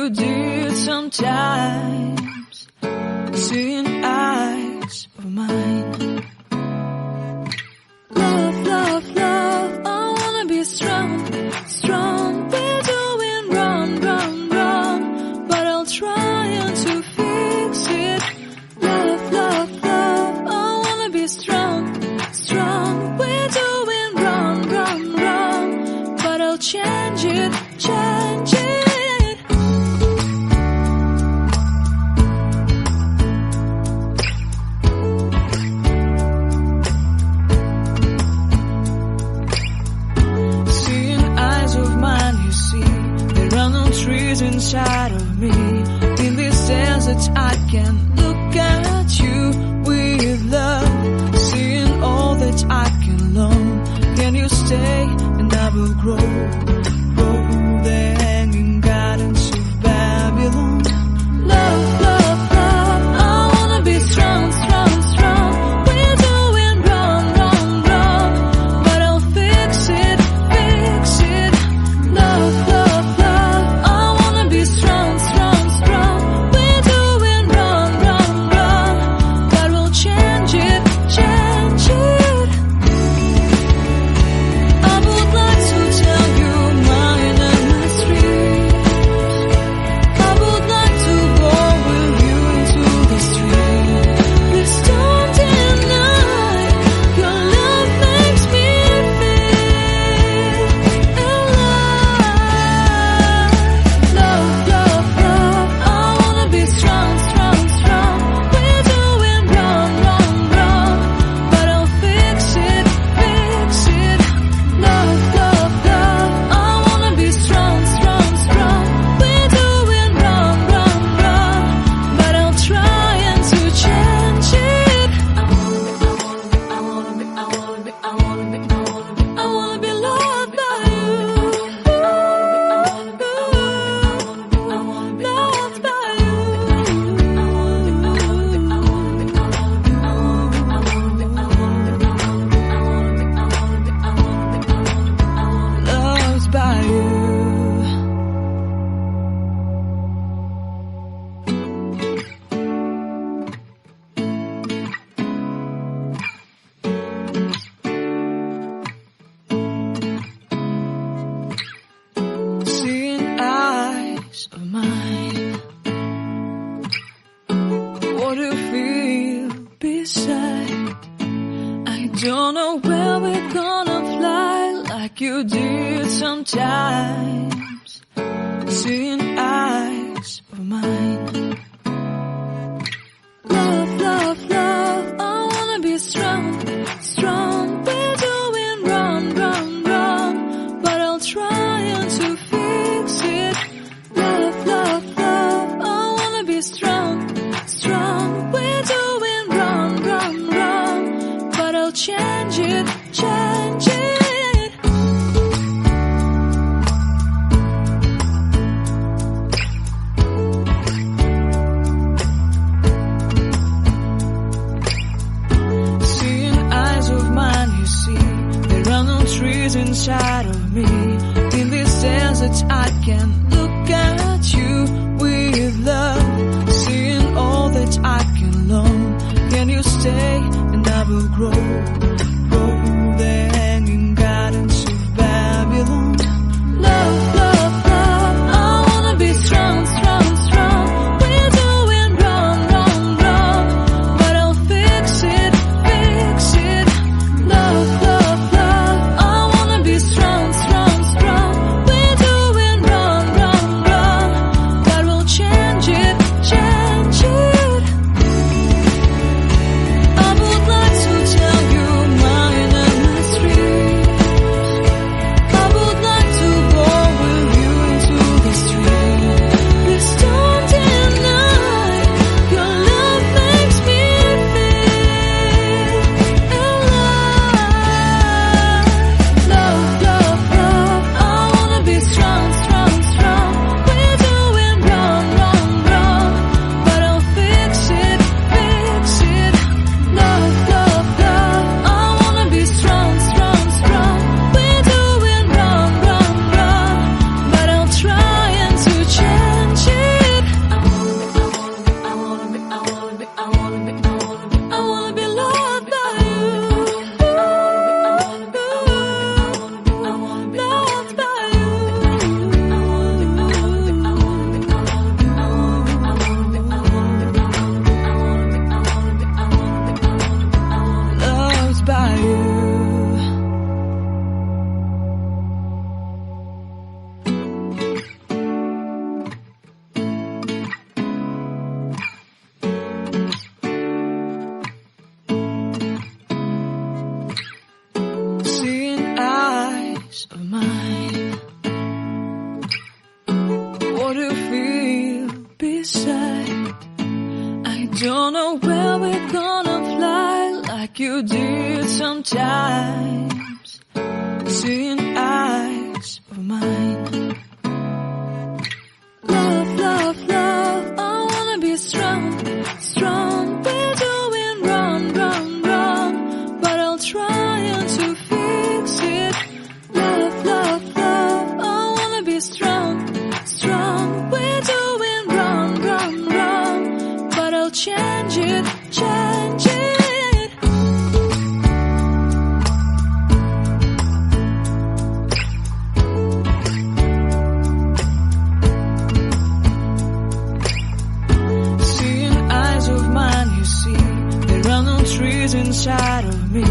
you did sometimes, seeing eyes of mine. Love, love, love, I wanna be strong, strong. We're doing wrong, wrong, wrong, but I'll try to fix it. Love, love, love, I wanna be strong, strong. We're doing wrong, wrong, wrong, but I'll change it, change it. Trees inside of me. In this desert I can look at you with love, seeing all that I can learn. Can you stay and I will grow the hanging gardens of Babylon. Love, love, love, I wanna be strong, strong, strong. We're doing wrong, wrong, wrong, but I'll fix it, fix it. Love, love, strong, strong, strong. We're doing wrong, wrong, wrong, but we'll change it, change it. I would like to tell you my street. I would like to go with you into the street. Please don't deny your love makes me feel alive. Love, love, love, I wanna be strong, strong, strong. We're doing wrong, wrong, wrong, but I'll fix it, fix it. Love, love, love, I wanna be strong, strong, strong. We're doing wrong, wrong, wrong, but I'll try to change it. I wanna be loved by you. Loved by you. Loved by you. Seeing eyes of mine. What do you feel beside? I don't know where we're gonna fly like you did sometimes. Seeing eyes of mine. Love, love, love, I wanna be strong, strong. We're doing wrong, wrong, wrong, but I'll try to fix it. Love, love, love, I wanna be strong, strong. We're doing wrong, wrong, wrong, but I'll change it, change it. Seeing eyes of mine, you see, there are no trees inside of me. In this desert I can look at you with love, seeing all that I can learn. Can you stay and I will grow the hanging gardens of Babylon. Love, love, love, I wanna be strong, strong, strong. We're doing wrong, wrong, wrong, but I'll fix it, fix it. Love, love, love, I wanna be strong, strong, strong. We're doing wrong, wrong, wrong, but we'll change it, change it. I would like to tell you don't know where we're gonna fly like you did sometimes. Seeing eyes of mine. Love, love, love, I wanna be strong, strong. We're doing wrong, wrong, wrong, but I'll try to fix it. Love, love, love, I wanna be strong, strong. We're doing wrong, wrong, wrong, but I'll change it, change it. Trees inside of me.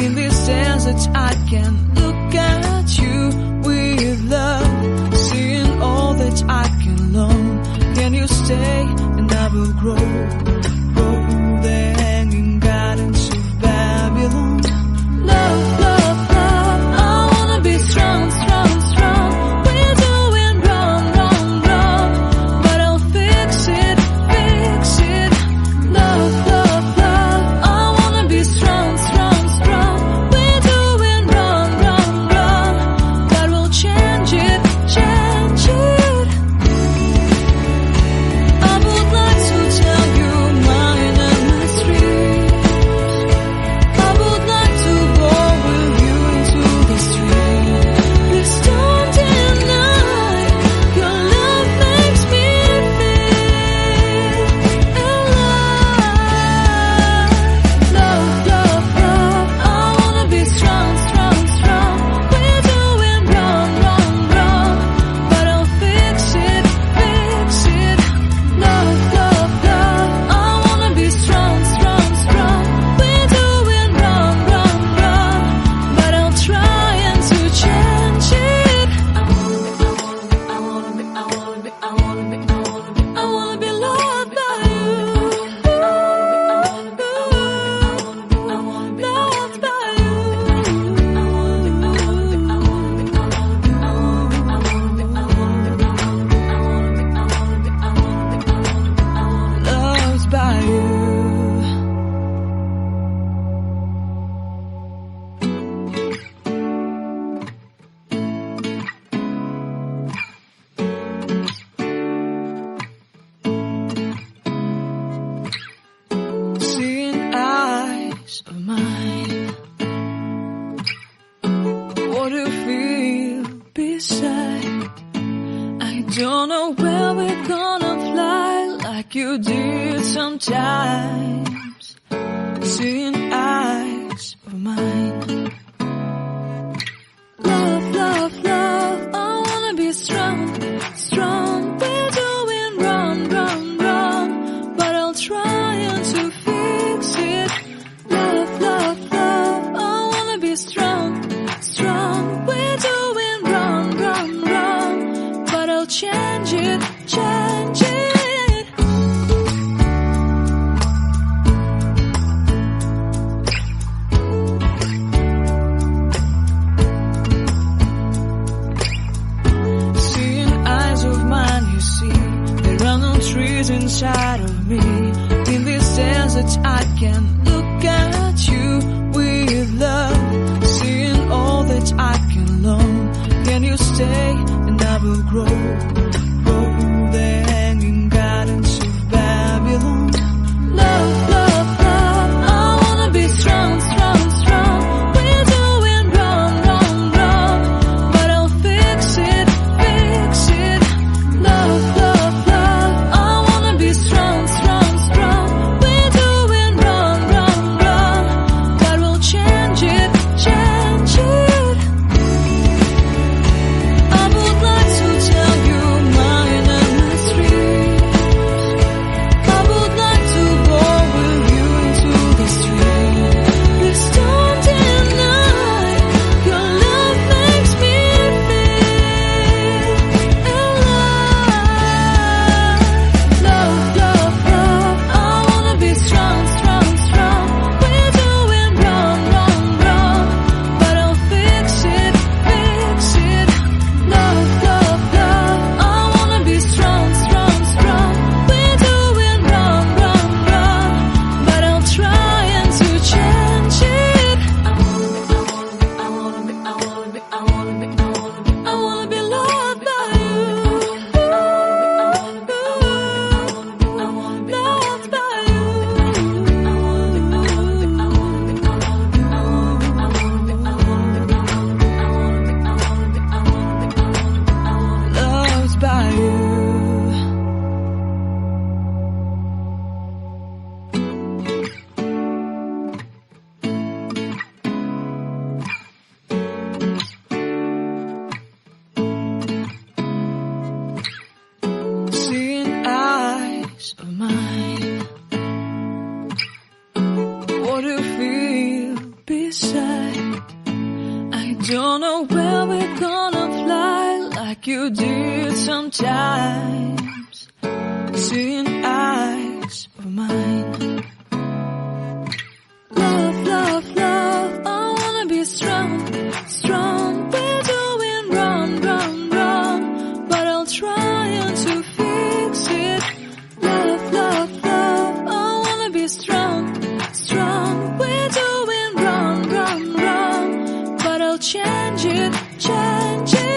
In this desert I can look at you with love. Seeing all that I can learn. Can you stay and I will grow? Grow the hanging gardens of Babylon. Love, love, love, I wanna be strong, strong, strong. We're doing wrong, wrong, wrong, but I'll fix it, fix it. Love, love, strong, strong, strong. We're doing wrong, wrong, wrong, but we'll change it, change it. I would like to tell you mine and my streets. I would like to go with you into the street. Please don't deny your love makes me feel alive. Love, love, love, I wanna be strong, strong, strong. We're doing wrong, wrong, wrong, but I'll fix it, fix it. Love, love, love, I wanna be strong, strong, strong. We're doing wrong, wrong, wrong, but I'll try to change it. I wanna be loved by you. Loved by you. Loved by you. Seeing eyes of mine. What do you feel beside? I don't know where we're gonna fly like you did sometimes. Seeing eyes of mine. Love, love, love, I wanna be strong, strong. We're doing wrong, wrong, wrong, but I'll try to fix it. Love, love, love, I wanna be strong, strong. We're doing wrong, wrong, wrong, but I'll change it, change it. Seeing eyes of mine, you see, there are no trees inside of me. In this desert I can look at you with love. Seeing all that I can learn. Can you stay and I will grow? Grow the hanging gardens of Babylon. Love, love, love, I wanna be strong, strong, strong. We're doing wrong, wrong, wrong, but I'll fix it, fix it. Love, love, love, I wanna be strong, strong, strong. We're doing wrong, wrong, wrong, but we'll change it, change it. I would like to tell you like you did sometimes. Seeing eyes of mine. Love, love, love, I wanna be strong, strong. We're doing wrong, wrong, wrong, but I'll try to fix it. Love, love, love, I wanna be strong, strong. We're doing wrong, wrong, wrong, but I'll change it, change it.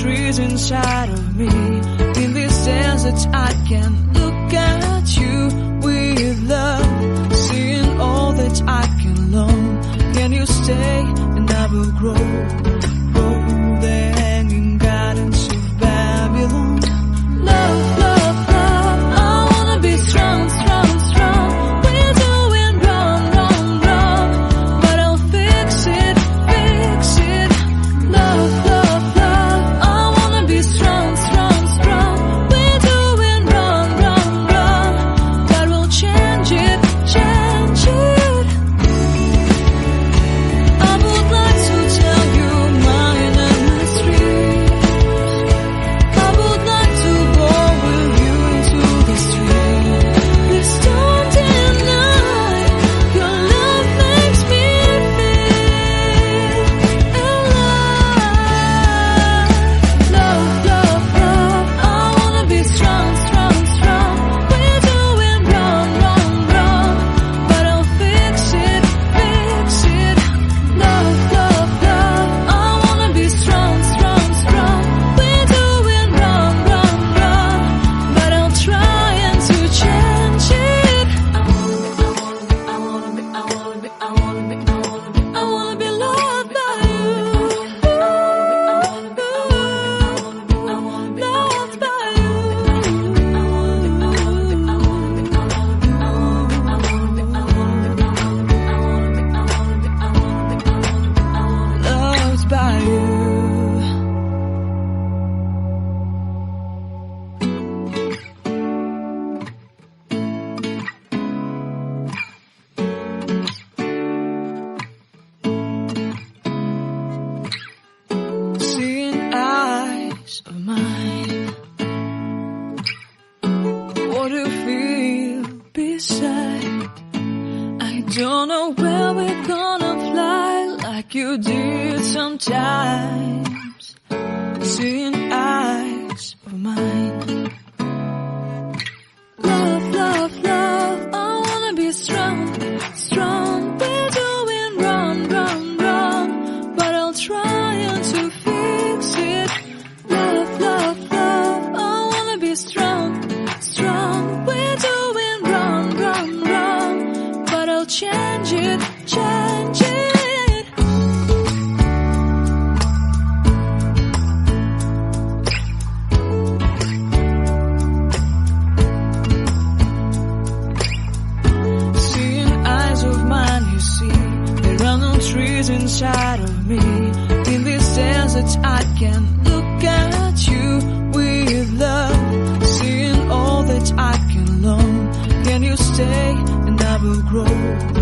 Trees inside of me. In this desert I can look at you with love, seeing all that I can learn. Can you stay and I will grow? Grow the hanging gardens of Babylon. Love, love, love, I wanna be strong, strong, strong. We're doing wrong, wrong, wrong, but I'll fix it, fix it. Love, love, love, strong, strong, strong. We're doing wrong, wrong, wrong, but we'll change it, change it. I would like to tell you mine and my street. I would like to go with you into the street. Please don't deny your love makes me feel alive. Love, love, strong, strong, strong. We're doing wrong, wrong, wrong, but I'll fix it, fix it. Love, love, love, I wanna be strong, strong, strong. We're doing wrong, wrong, wrong, but I'll try to change it. I wanna be loved by you. Loved by you. Loved by you. Seeing eyes of mine. What do you feel beside? I don't know where we're gonna fly like you did sometimes. Seeing eyes of mine. Love, love, love, I wanna be strong, strong. We're doing wrong, wrong, wrong, but I'll try to fix it. Love, love, love, I wanna be strong, strong. We're doing wrong, wrong, wrong, but I'll change it, change it. Seeing eyes of mine, you see, there are no trees inside of me. In this desert I can look at you with love, seeing all that I can learn. Can you stay and I will grow?